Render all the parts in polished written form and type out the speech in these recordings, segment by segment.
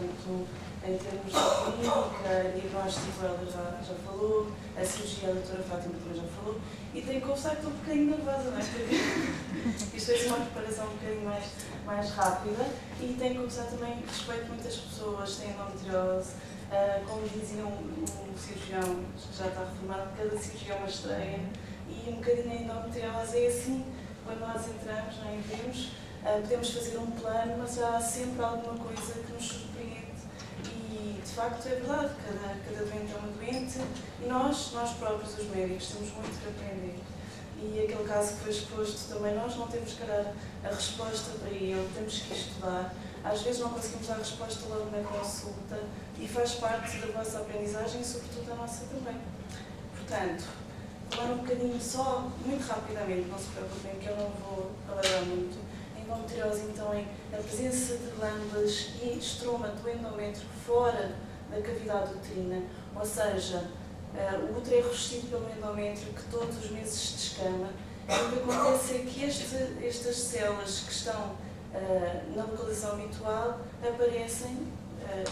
portanto, em termos de clínica, diagnóstico, ela já falou, a cirurgia, a doutora Fátima também já falou, e tenho que confessar que estou um bocadinho nervosa, não é? Porque isto é uma preparação um bocadinho mais rápida, e tenho que confessar também que respeito muitas pessoas que têm endometriose. Como dizia um cirurgião que já está reformado, cada cirurgia é uma estreia, e um bocadinho a endometriose é assim, quando nós entramos, não é? Vemos, podemos fazer um plano, mas há sempre alguma coisa que nos surpreende. E, de facto, é verdade, cada doente é uma doente, e nós próprios, os médicos, temos muito que aprender. E aquele caso que foi exposto também, nós não temos que dar a resposta para ele, temos que estudar. Às vezes não conseguimos dar a resposta logo na consulta, e faz parte da vossa aprendizagem e, sobretudo, da nossa também. Portanto, falar um bocadinho só, muito rapidamente, não se preocupem que eu não vou falar muito. Endometriose, então, é a presença de glândulas e estroma do endométrio fora da cavidade uterina, ou seja, o útero é revestido pelo endométrio que todos os meses se descama. E o que acontece é que estas células que estão na localização habitual aparecem,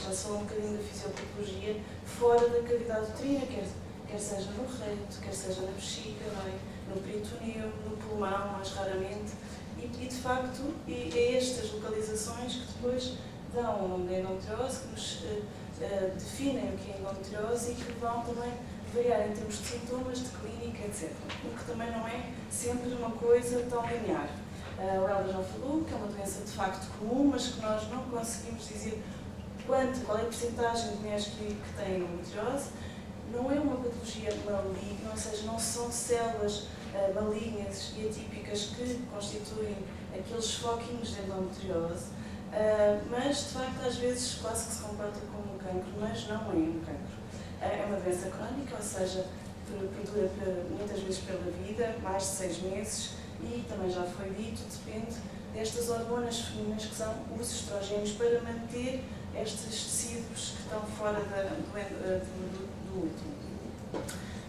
já se falou um bocadinho da fisiopatologia, fora da cavidade uterina, quer seja no reto, quer seja na bexiga, não é? No peritoneu, no pulmão, mais raramente. E de facto, é estas localizações que depois dão o nome da endometriose, que nos definem o que é endometriose e que vão também variar em termos de sintomas, de clínica, etc. O que também não é sempre uma coisa tão linear. O Helder já falou que é uma doença de facto comum, mas que nós não conseguimos dizer qual é a porcentagem de mulheres que têm endometriose. Não é uma patologia maligna, ou seja, não são células malignas e atípicas que constituem aqueles foquinhos de endometriose, mas de facto às vezes quase que se comporta como um cancro, mas não é um cancro. É uma doença crónica, ou seja, perdura muitas vezes pela vida, mais de 6 meses, e também já foi dito, depende destas hormonas femininas que são os estrogénios para manter estes tecidos que estão fora do útero.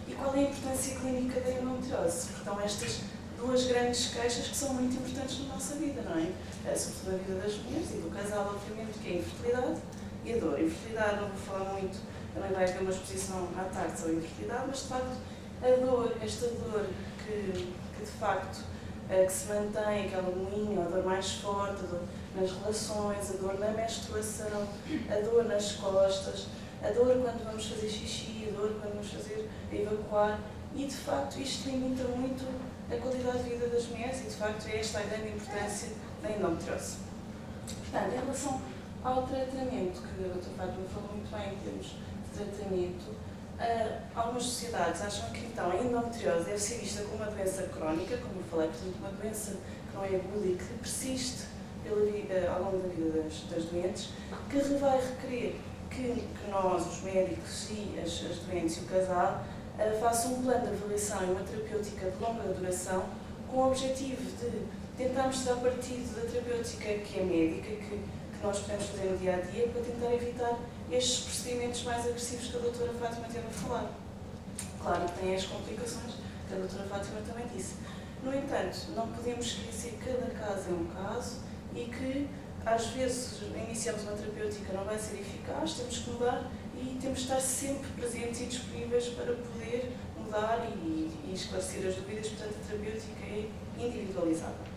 E qual é a importância clínica da endometriose? Porque estão estas duas grandes queixas que são muito importantes na nossa vida, não é? Sobretudo na vida das mulheres e do casal, obviamente, que é a infertilidade e a dor. A infertilidade, não vou falar muito, também vai haver uma exposição à tarde sobre a infertilidade, mas de facto a dor, esta dor que de facto que se mantém, aquela moinha, a dor mais forte, a dor nas relações, a dor na menstruação, a dor nas costas, a dor quando vamos fazer xixi, a dor quando vamos fazer evacuar, e de facto isto limita muito a qualidade de vida das mulheres e de facto é esta a grande importância da endometriose. Portanto, em relação ao tratamento, que a doutora Fátima falou muito bem em termos de tratamento, algumas sociedades acham que então a endometriose deve ser vista como uma doença crónica, como eu falei, portanto uma doença que não é aguda e que persiste ao longo da vida das doentes, que vai requerer que nós, os médicos e as doentes e o casal, façam um plano de avaliação e uma terapêutica de longa duração com o objetivo de tentarmos tirar partido da terapêutica que é médica, que nós podemos fazer no dia-a-dia para tentar evitar estes procedimentos mais agressivos que a doutora Fátima teve a falar. Claro que tem as complicações que a doutora Fátima também disse. No entanto, não podemos esquecer que cada caso é um caso e que às vezes iniciamos uma terapêutica não vai ser eficaz, temos que mudar e temos que estar sempre presentes e disponíveis para poder mudar e esclarecer as dúvidas, portanto a terapêutica é individualizada.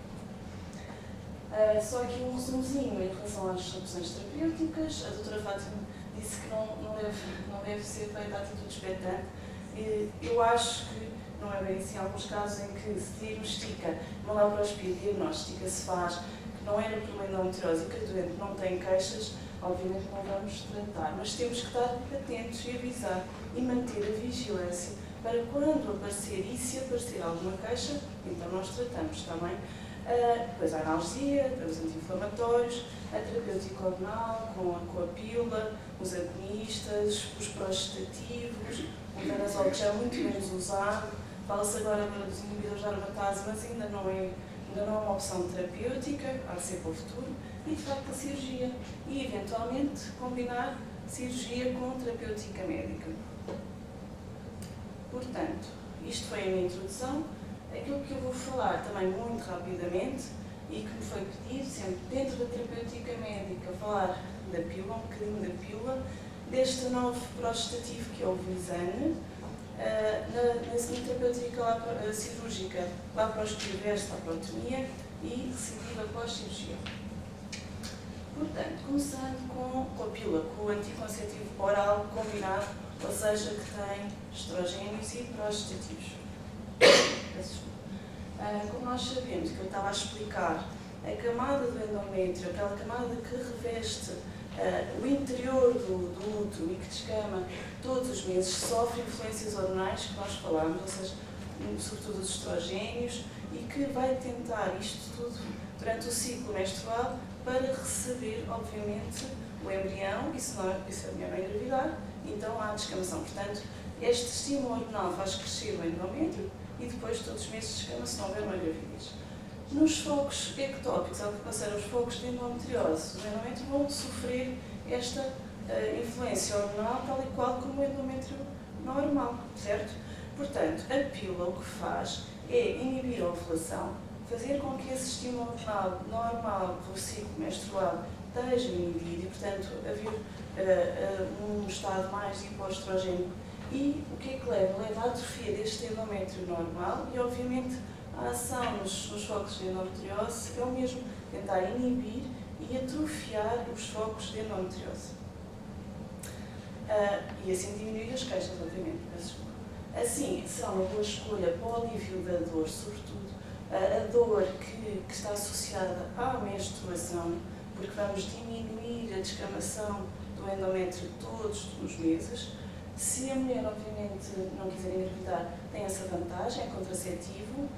Só aqui um resumozinho em relação às opções terapêuticas. A doutora Fátima disse que não deve ser feita a atitude expectante. Eu acho que não é bem assim. Há alguns casos em que se diagnostica uma laparoscopia diagnóstica, se faz, que não era por uma endometriose e que a doente não tem queixas, obviamente não vamos tratar, mas temos que estar atentos e avisar e manter a vigilância para quando aparecer e se aparecer alguma queixa, então nós tratamos, está bem? Depois a analgesia, os anti-inflamatórios, a terapêutica hormonal com a pílula, os agonistas, os prostatativos, o danazol que já é muito menos usado. Fala-se agora dos inibidores da aromatase, mas ainda não é uma opção terapêutica, há de ser para o futuro, e de facto a cirurgia. E eventualmente combinar cirurgia com terapêutica médica. Portanto, isto foi a minha introdução. Aquilo que eu vou falar também muito rapidamente e que me foi pedido, sempre dentro da terapêutica médica, falar da pílula, um bocadinho da pílula, deste novo prostativo que é o Visane, na semiterapêutica cirúrgica, laparoscopia, laparotomia e recidiva pós-cirurgia. Portanto, começando com a pílula, com o anticonceptivo oral combinado, ou seja, que tem estrogénios e prostativos. Como nós sabemos, que eu estava a explicar, a camada do endométrio, aquela camada que reveste o interior do útero e que descama todos os meses, sofre influências hormonais, que nós falámos, ou seja, sobretudo os estrogénios, e que vai tentar isto tudo durante o ciclo menstrual para receber, obviamente, o embrião, e se a mulher não engravidar, então há descamação. Portanto, este estímulo hormonal faz crescer o endométrio e depois todos os meses descama se não houver uma gravidez. Nos focos ectópicos, ao que passaram os focos de endometriose, o endométrio vão sofrer esta influência hormonal tal e qual como o endométrio normal, certo? Portanto, a pílula o que faz é inibir a ovulação, fazer com que esse estímulo hormonal normal do ciclo menstrual esteja inibido e, portanto, haver um estado mais hipoestrogénico. E o que é que leva? Leva à atrofia deste endométrio normal e, obviamente, a ação nos focos de endometriose é o mesmo, tentar inibir e atrofiar os focos de endometriose. E assim diminuir as queixas, obviamente. Assim, será uma boa escolha para o alívio da dor, sobretudo a dor que está associada à menstruação, porque vamos diminuir a descamação do endométrio todos os meses. Se a mulher, obviamente, não quiser engravidar, tem essa vantagem, é contraceptivo.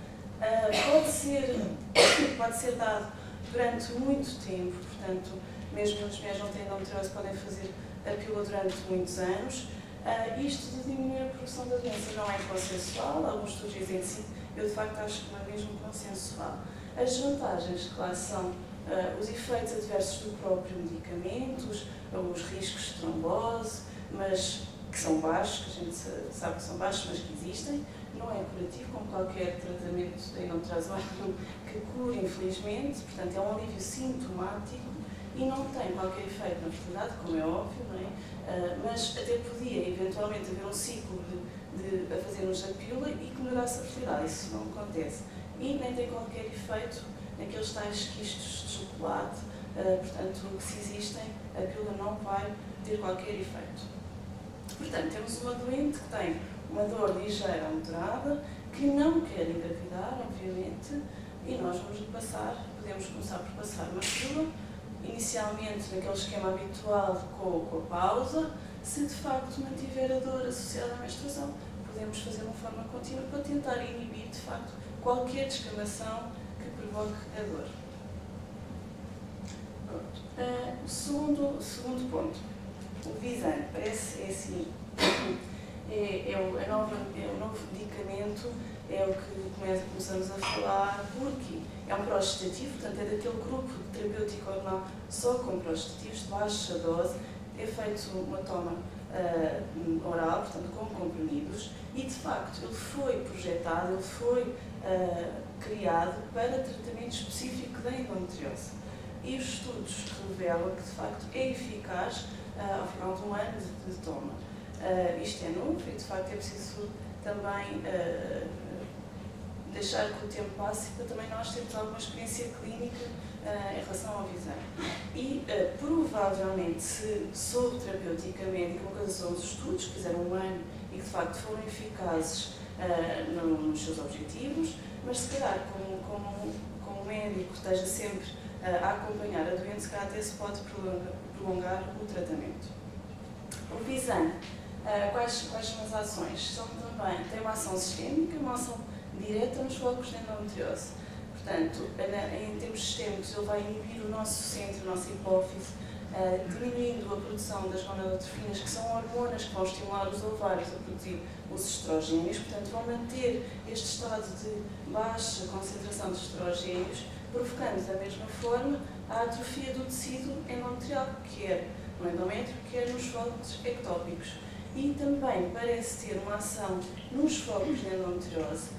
Pode ser dado durante muito tempo, portanto, mesmo as mulheres não têm endometriose, podem fazer a pílula durante muitos anos. Isto de diminuir a progressão da doença não é consensual, alguns estudos dizem que sim, eu de facto acho que não é mesmo consensual. As vantagens, claro, são os efeitos adversos do próprio medicamento, os riscos de trombose, mas que são baixos, que a gente sabe que são baixos, mas que existem. Não é curativo, como qualquer tratamento de endometriose que cura, infelizmente, portanto é um alívio sintomático e não tem qualquer efeito na fertilidade, como é óbvio, não é? Mas até podia eventualmente haver um ciclo de fazermos a pílula e que melhorasse a fertilidade, isso não acontece. E nem tem qualquer efeito naqueles tais quistos de chocolate, portanto, que se existem, a pílula não vai ter qualquer efeito. Portanto, temos uma doente que tem uma dor ligeira ou moderada, que não quer engravidar, obviamente, e nós podemos começar por passar uma pílula, inicialmente naquele esquema habitual com a pausa. Se de facto mantiver a dor associada à menstruação, podemos fazer uma forma contínua para tentar inibir de facto qualquer descamação que provoque a dor. O segundo ponto, o Visane, parece assim. É o novo medicamento, é o que começamos a falar, porque é um prostativo, portanto é daquele grupo terapêutico hormonal só com prostativos de baixa dose, é feito uma toma oral, portanto com comprimidos, e de facto ele foi projetado, ele foi criado para tratamento específico da endometriose. E os estudos revelam que de facto é eficaz ao final de um ano de toma. Isto é novo e de facto é preciso também deixar que o tempo passe para também nós termos alguma experiência clínica em relação ao Visane. E provavelmente, se sob terapêutica médica, uma coisa são os estudos que fizeram um ano e que de facto foram eficazes nos seus objetivos, mas se calhar como o médico esteja sempre a acompanhar a doente, se calhar até se pode prolongar o tratamento. O Visane, quais são as ações? Tem uma ação sistémica, uma ação direta nos focos de endometriose. Portanto, em termos sistémicos, ele vai inibir o nosso centro, a nossa hipófise, diminuindo a produção das gonadotrofinas, que são hormonas que vão estimular os ovários a produzir os estrogénios, portanto, vão manter este estado de baixa concentração de estrogénios, provocando da mesma forma a atrofia do tecido endometrial, quer no endométrio, quer nos focos ectópicos. E também parece ter uma ação nos focos de endometriose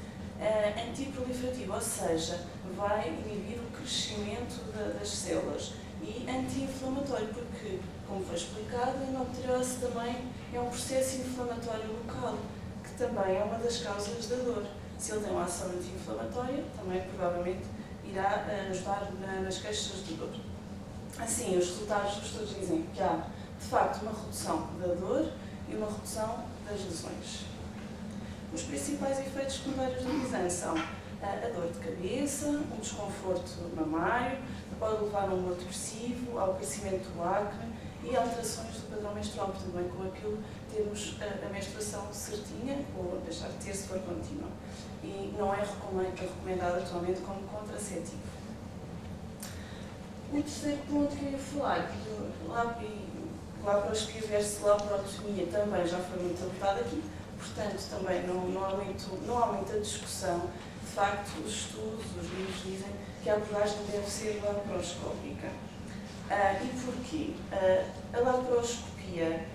antiproliferativa, ou seja, vai inibir o crescimento das células. e anti-inflamatório, porque, como foi explicado, a endometriose também é um processo inflamatório local, que também é uma das causas da dor. Se ele tem uma ação anti-inflamatória, também provavelmente irá ajudar nas queixas de dor. Assim, os resultados dos estudos dizem que há, de facto, uma redução da dor e uma redução das lesões. Os principais efeitos secundários do Lisan são a dor de cabeça, um desconforto mamário, pode levar a um humor depressivo, ao crescimento do acne e alterações do padrão menstrual, portanto, bem com aquilo termos a menstruação certinha ou deixar de ter se for contínua. E não é recomendado atualmente como contraceptivo. O terceiro ponto que eu ia falar, laparoscopia versus laparotomia, também já foi muito abordado aqui, portanto também não há muita discussão. De facto, os estudos, os livros dizem que a abordagem deve ser laparoscópica. E porquê? A laparoscopia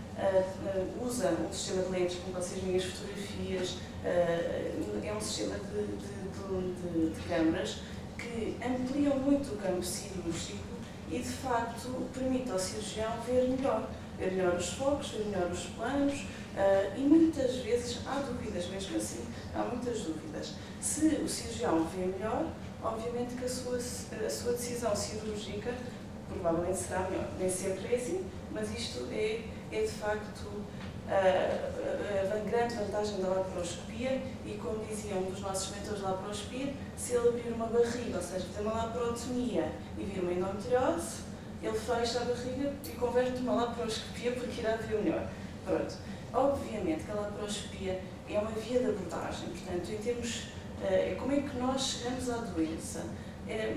usa um sistema de lentes, como vocês veem as fotografias, é um sistema de câmaras que ampliam muito o campo cirúrgico e, de facto, permite ao cirurgião ver melhor os focos, ver melhor os planos, e muitas vezes há dúvidas, mesmo assim, há muitas dúvidas. Se o cirurgião vê melhor, obviamente que a sua decisão cirúrgica provavelmente será melhor. Nem sempre é assim, mas isto é de facto a grande vantagem da laparoscopia e, como dizia um dos nossos mentores de laparoscopia, se ele abrir uma barriga, ou seja, fazer uma laparotomia e vir uma endometriose, ele fecha a barriga e converte uma laparoscopia porque irá ver melhor. Pronto. Obviamente que a laparoscopia é uma via de abordagem, portanto, em termos, como é que nós chegamos à doença,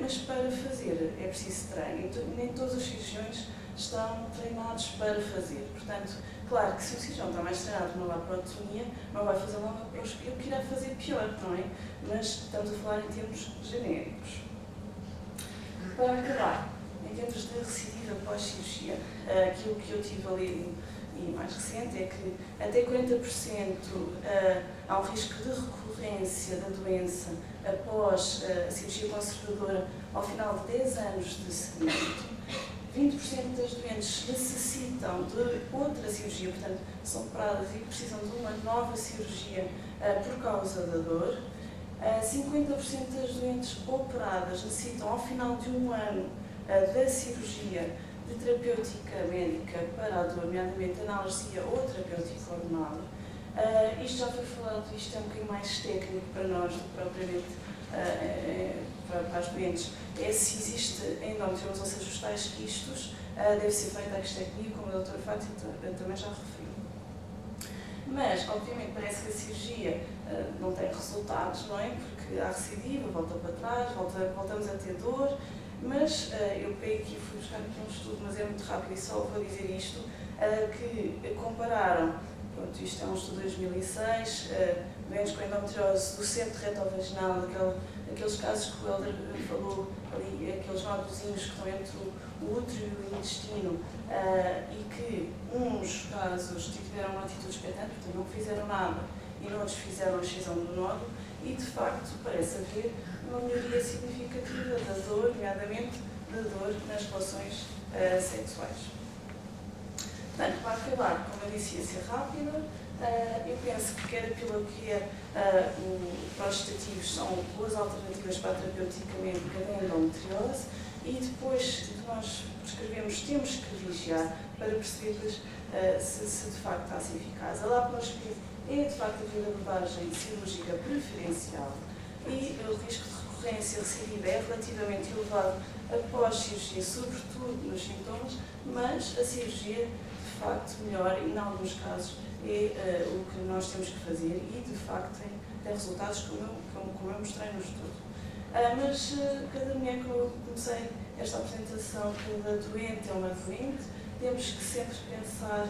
mas para fazer é preciso treino, nem todos os cirurgiões estão treinados para fazer, portanto, claro que se o cirurgião está mais treinado numa laparotomia, não vai fazer uma laparoscopia, o que irá fazer pior, não é? Mas estamos a falar em termos genéricos. Para acabar, em termos de recidiva pós-cirurgia, aquilo que eu tive ali e mais recente é que até 40% há um risco de recorrência da doença após a cirurgia conservadora ao final de 10 anos de seguimento. 20% das doentes necessitam de outra cirurgia, portanto, são operadas e precisam de uma nova cirurgia por causa da dor. 50% das doentes operadas necessitam, ao final de um ano da cirurgia, de terapêutica médica para a dor, nomeadamente analgesia ou terapêutica hormonal. Isto já foi falado, isto é um bocadinho mais técnico para nós do que propriamente para as doentes. É se existe endometriose, ou seja, os tais quistos, deve ser feita a quistectomia, como a doutora Fátima também já referiu. Mas, obviamente, parece que a cirurgia não tem resultados, não é? Porque há recidiva, volta para trás, voltamos a ter dor. Mas eu peguei aqui, fui buscar aqui um estudo, mas é muito rápido e só vou dizer isto, que compararam, pronto, isto é um estudo de 2006, doentes com endometriose do septo retovaginal, aqueles casos que o Helder falou, ali, aqueles nódulozinhos que estão entre o útero e o intestino, e que uns casos tiveram uma atitude expectante, portanto não fizeram nada, e noutros fizeram a excisão do nódulo, e de facto parece haver uma melhoria significativa da dor, nomeadamente da dor nas relações sexuais. Portanto, para acabar, como eu disse, ia ser rápida, eu penso que quer a pílula, quer o prostativo são boas alternativas para a terapêutica médica da endometriose e depois de nós prescrevemos, temos que vigiar para perceber se de facto está a ser eficaz. A laparoscopia é de facto a via de abordagem cirúrgica preferencial e o risco de recorrência recidiva é relativamente elevado após cirurgia, sobretudo nos sintomas, mas a cirurgia de facto melhora e, em alguns casos, é o que nós temos que fazer e de facto tem resultados como eu mostrei no estudo. Mas cada mulher que eu comecei esta apresentação, cada doente é uma doente, temos que sempre pensar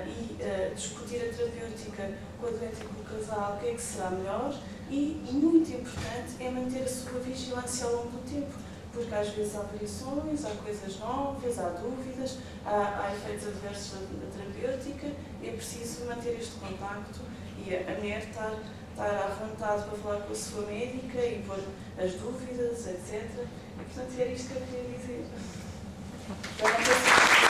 e discutir a terapêutica com a doente e com o casal, o que é que será melhor e, muito importante, é manter a sua vigilância ao longo do tempo, porque às vezes há variações, há coisas novas, há dúvidas, há efeitos adversos da terapêutica, é preciso manter este contacto e a mulher estar à vontade para falar com a sua médica e pôr as dúvidas, etc. E, portanto, era isto que eu queria dizer. Já não sei se...